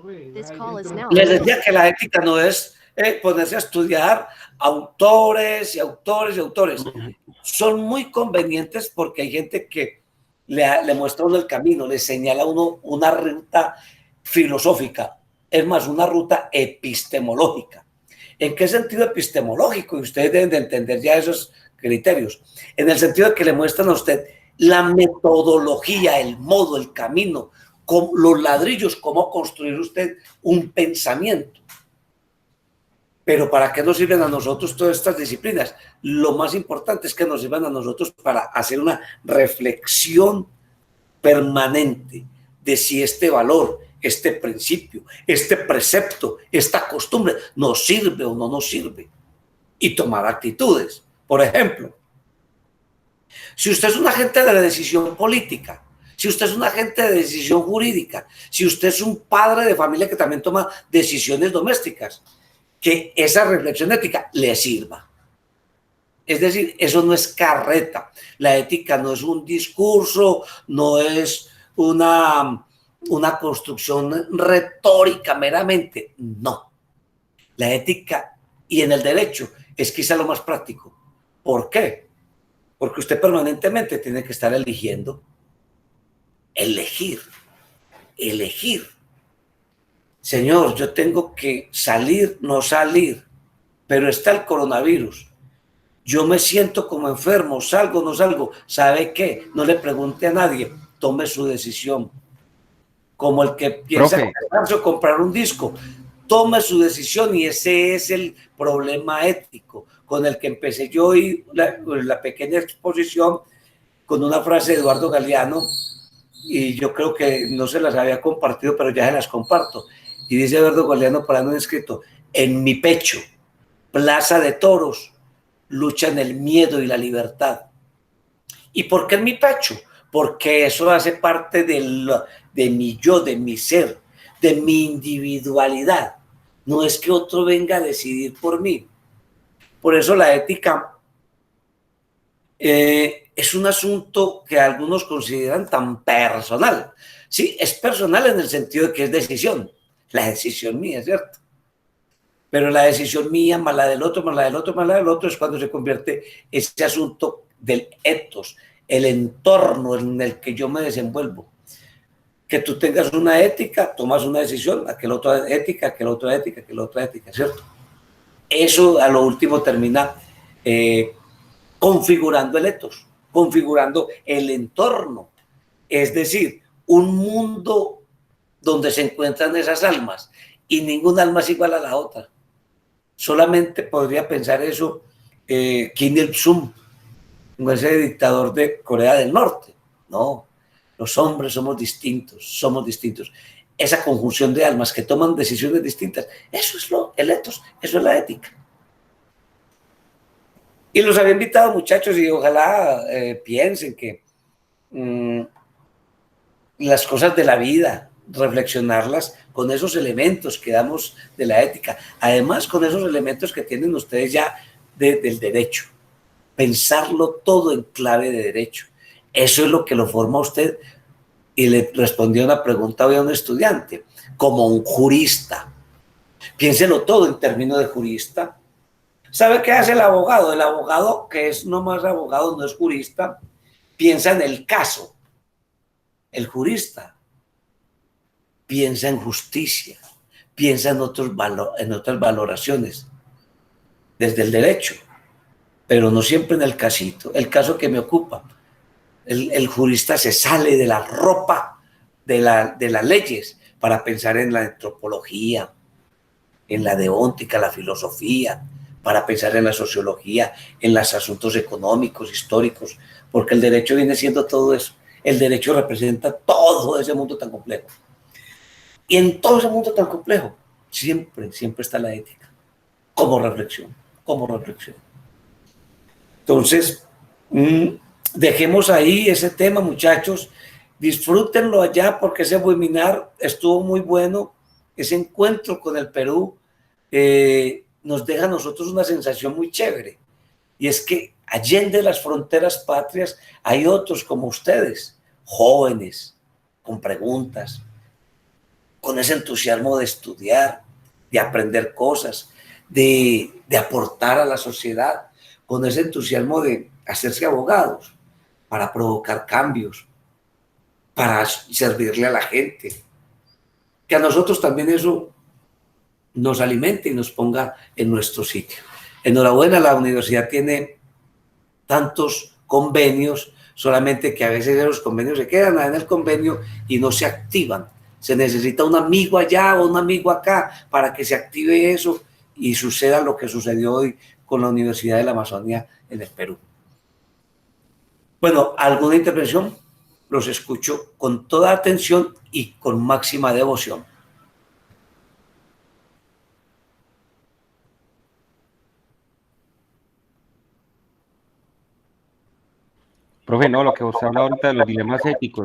This call is now Les decía que la ética no es ponerse a estudiar autores y autores y autores. Son muy convenientes porque hay gente que le muestra a uno el camino, le señala a uno una ruta filosófica, es más, una ruta epistemológica. ¿En qué sentido epistemológico? Y ustedes deben de entender ya esos criterios. En el sentido de que le muestran a usted la metodología, el modo, el camino, los ladrillos, cómo construir usted un pensamiento. Pero ¿para qué nos sirven a nosotros todas estas disciplinas? Lo más importante es que nos sirvan a nosotros para hacer una reflexión permanente de si este valor, este principio, este precepto, esta costumbre nos sirve o no nos sirve. Y tomar actitudes. Por ejemplo, si usted es un agente de la decisión política, si usted es un agente de decisión jurídica, si usted es un padre de familia que también toma decisiones domésticas, que esa reflexión ética le sirva. Es decir, eso no es carreta. La ética no es un discurso, no es una construcción retórica meramente. No. La ética y en el derecho es quizá lo más práctico. ¿Por qué? Porque usted permanentemente tiene que estar eligiendo. Elegir. Señor, yo tengo que salir, no salir, pero está el coronavirus. Yo me siento como enfermo, salgo, no salgo. ¿Sabe qué? No le pregunte a nadie, tome su decisión. Como el que piensa casarse o comprar un disco, tome su decisión y ese es el problema ético con el que empecé yo y la pequeña exposición con una frase de Eduardo Galeano, y yo creo que no se las había compartido, pero ya se las comparto. Y dice Eduardo Galeano para no escrito: en mi pecho, plaza de toros, luchan el miedo y la libertad. ¿Y por qué en mi pecho? Porque eso hace parte de mi yo, de mi ser, de mi individualidad. No es que otro venga a decidir por mí. Por eso la ética es un asunto que algunos consideran tan personal. Sí, es personal en el sentido de que es decisión. La decisión mía, ¿cierto? Pero la decisión mía, más la del otro, más la del otro, más la del otro, es cuando se convierte ese asunto del ethos, el entorno en el que yo me desenvuelvo. Que tú tengas una ética, tomas una decisión, aquel otra ética, aquel otra ética, aquel otra ética, ¿cierto? Eso a lo último termina configurando el ethos, configurando el entorno. Es decir, un mundo donde se encuentran esas almas y ninguna alma es igual a la otra. Solamente podría pensar eso Kim Il-sung, ese dictador de Corea del Norte. No, los hombres somos distintos. Esa conjunción de almas que toman decisiones distintas, eso es el ethos, eso es la ética. Y los había invitado, muchachos, y ojalá piensen que las cosas de la vida, reflexionarlas con esos elementos que damos de la ética, además con esos elementos que tienen ustedes ya del derecho, pensarlo todo en clave de derecho. Eso es lo que lo forma a usted. Y le respondió una pregunta hoy a un estudiante, como un jurista. Piénselo todo en términos de jurista. ¿Sabe qué hace el abogado? El abogado, que es no más abogado, no es jurista, piensa en el caso. El jurista piensa en justicia, piensa en otras valoraciones desde el derecho, pero no siempre en el casito, el caso que me ocupa. El jurista se sale de la ropa de las leyes para pensar en la antropología, en la deóntica, la filosofía, para pensar en la sociología, en los asuntos económicos, históricos, porque el derecho viene siendo todo eso. El derecho representa todo ese mundo tan complejo. Y en todo ese mundo tan complejo, siempre está la ética, como reflexión. Entonces, dejemos ahí ese tema, muchachos. Disfrútenlo allá porque ese webinar estuvo muy bueno. Ese encuentro con el Perú nos deja a nosotros una sensación muy chévere. Y es que allende las fronteras patrias hay otros como ustedes, jóvenes, con preguntas, con ese entusiasmo de estudiar, de aprender cosas, de aportar a la sociedad, con ese entusiasmo de hacerse abogados para provocar cambios, para servirle a la gente. Que a nosotros también eso nos alimente y nos ponga en nuestro sitio. Enhorabuena, la universidad tiene tantos convenios, solamente que a veces esos convenios se quedan en el convenio y no se activan. Se necesita un amigo allá o un amigo acá para que se active eso y suceda lo que sucedió hoy con la Universidad de la Amazonía en el Perú. Bueno, ¿alguna intervención? Los escucho con toda atención y con máxima devoción. Profe, no, lo que usted habla ahorita de los dilemas éticos,